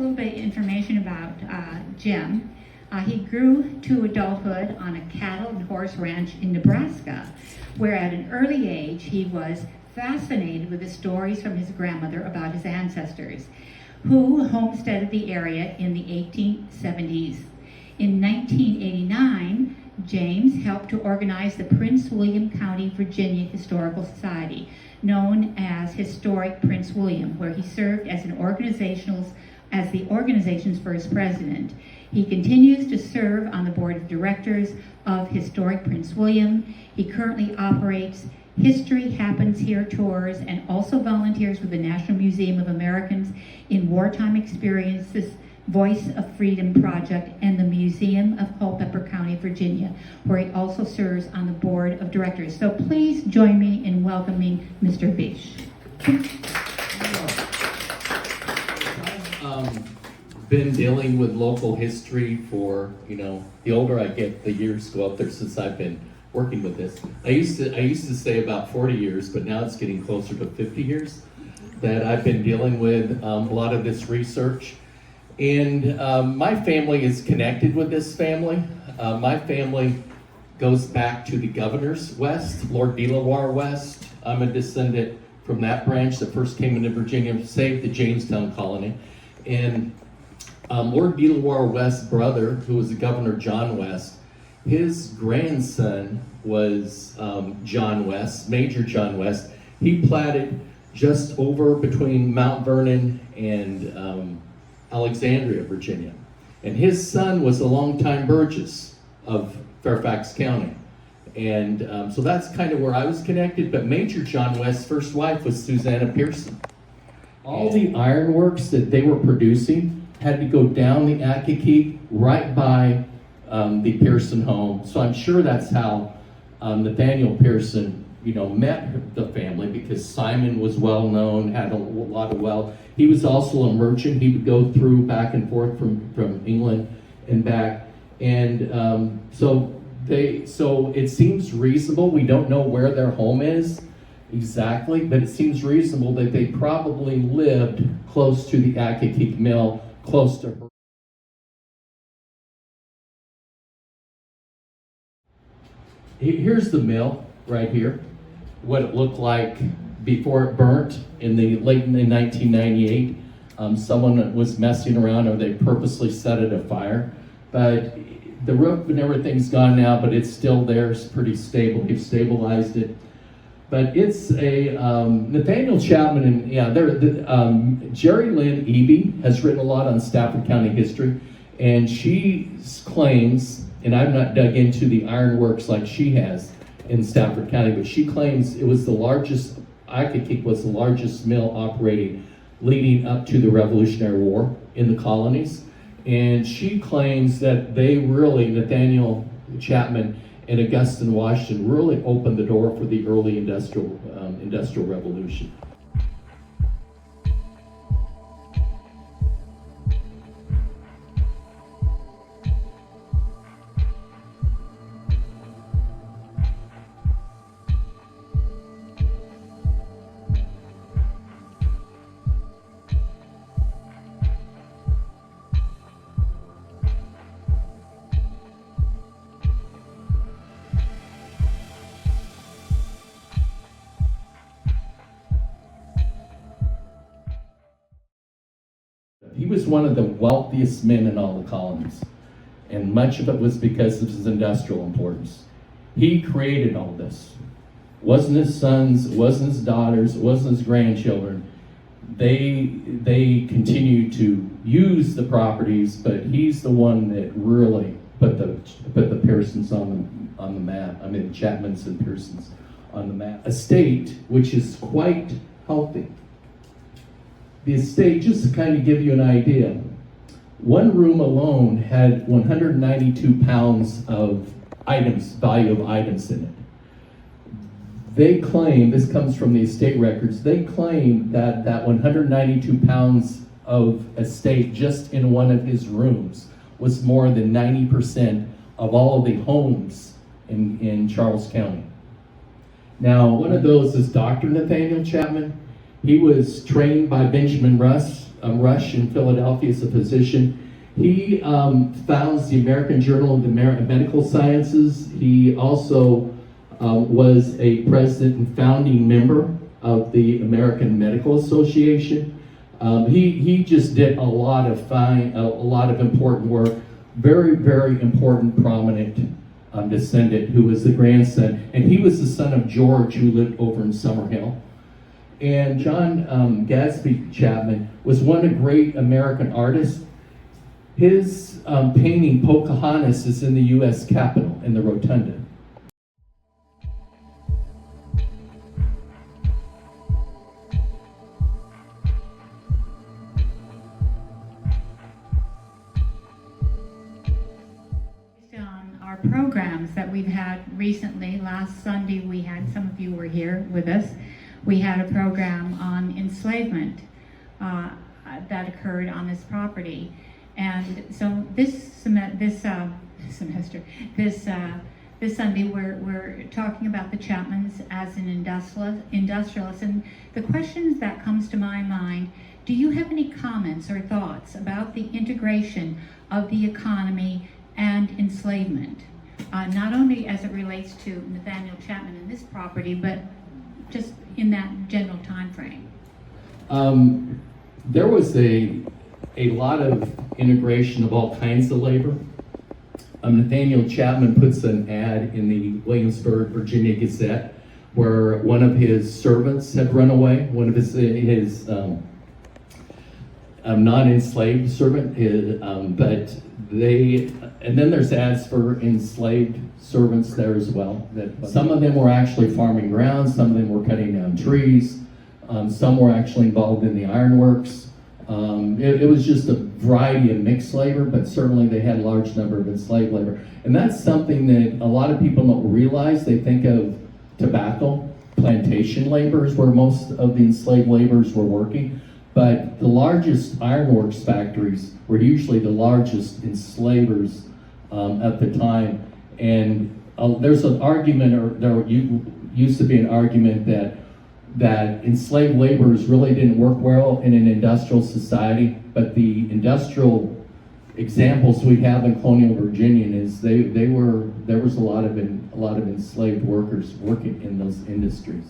little bit of information about Jim. He grew to adulthood on a cattle and horse ranch in Nebraska, where at an early age he was fascinated with the stories from his grandmother about his ancestors, who homesteaded the area in the 1870s. In 1989, James helped to organize the Prince William County, Virginia Historical Society, known as Historic Prince William, where he served as the organization's first president. He continues to serve on the board of directors of Historic Prince William. He currently operates History Happens Here tours and also volunteers with the National Museum of Americans in Wartime Experiences Voice of Freedom Project and the Museum of Culpeper County, Virginia, where he also serves on the board of directors. So please join me in welcoming Mr. Bish. I've been dealing with local history for, the older I get, the years go up there since I've been working with this. I used to say about 40 years, but now it's getting closer to 50 years that I've been dealing with a lot of this research. And my family is connected with this family. My family goes back to the Governors West, Lord De La Warr West. I'm a descendant from that branch that first came into Virginia, saved the Jamestown colony. And Lord De La Warr West's brother, who was the Governor John West, his grandson was John West, Major John West. He platted just over between Mount Vernon and Alexandria, Virginia. And his son was a longtime Burgess of Fairfax County. And so that's kind of where I was connected, but Major John West's first wife was Susanna Pearson. All the ironworks that they were producing had to go down the Accokeek right by the Pearson home. So I'm sure that's how Nathaniel Pearson, met the family, because Simon was well known, had a lot of wealth. He was also a merchant. He would go through back and forth from England and back. And so it seems reasonable. We don't know where their home is exactly, but it seems reasonable that they probably lived close to the Accokeek mill, close to her. Here's the mill right here, what it looked like before it burnt in 1998. Someone was messing around, or they purposely set it afire. But the roof and everything's gone now, but it's still there. It's pretty stable. We've stabilized it. But it's a Nathaniel Chapman and Jerry Lynn Eby has written a lot on Stafford County history, and she claims, and I've not dug into the ironworks like she has in Stafford County, but she claims it was the largest, Accokeek was the largest mill operating leading up to the Revolutionary War in the colonies. And she claims that they really, Nathaniel Chapman and Augustine Washington, really opened the door for the early industrial revolution. He was one of the wealthiest men in all the colonies, and much of it was because of his industrial importance. He created all this. It wasn't his sons, it wasn't his daughters, it wasn't his grandchildren. They continued to use the properties, but he's the one that really put the Pearsons on the map. I mean, Chapmans and Pearsons on the map. A state which is quite healthy. The estate, just to kind of give you an idea, one room alone had 192 pounds of value of items in it. They claim, this comes from the estate records, they claim that 192 pounds of estate just in one of his rooms was more than 90% of all of the homes in Charles County. Now, one of those is Dr. Nathaniel Chapman. He was trained by Benjamin Rush Rush in Philadelphia as a physician. He founds the American Journal of the Medical Sciences. He also was a president and founding member of the American Medical Association. He just did a lot of important work. Very, very important, prominent descendant who was the grandson, and he was the son of George, who lived over in Summerhill. And John Gadsby Chapman was one of the great American artists. His painting Pocahontas is in the U.S. Capitol in the Rotunda. Our programs that we've had recently. Last Sunday we had, some of you were here with us, we had a program on enslavement that occurred on this property. And so this Sunday we're talking about the Chapmans as an industrialist. And the questions that comes to my mind, do you have any comments or thoughts about the integration of the economy and enslavement, not only as it relates to Nathaniel Chapman and this property, but just in that general time frame? There was a lot of integration of all kinds of labor. Nathaniel Chapman puts an ad in the Williamsburg, Virginia Gazette, where one of his servants had run away, one of his non-enslaved servant, and then there's ads for enslaved servants there as well. That some of them were actually farming ground, some of them were cutting down trees, some were actually involved in the ironworks. It was just a variety of mixed labor, but certainly they had a large number of enslaved labor. And that's something that a lot of people don't realize. They think of tobacco, plantation labor is where most of the enslaved laborers were working. But the largest ironworks factories were usually the largest enslavers at the time. And there's an argument, or there used to be an argument that enslaved laborers really didn't work well in an industrial society. But the industrial examples we have in colonial Virginia is there was a lot of enslaved workers working in those industries.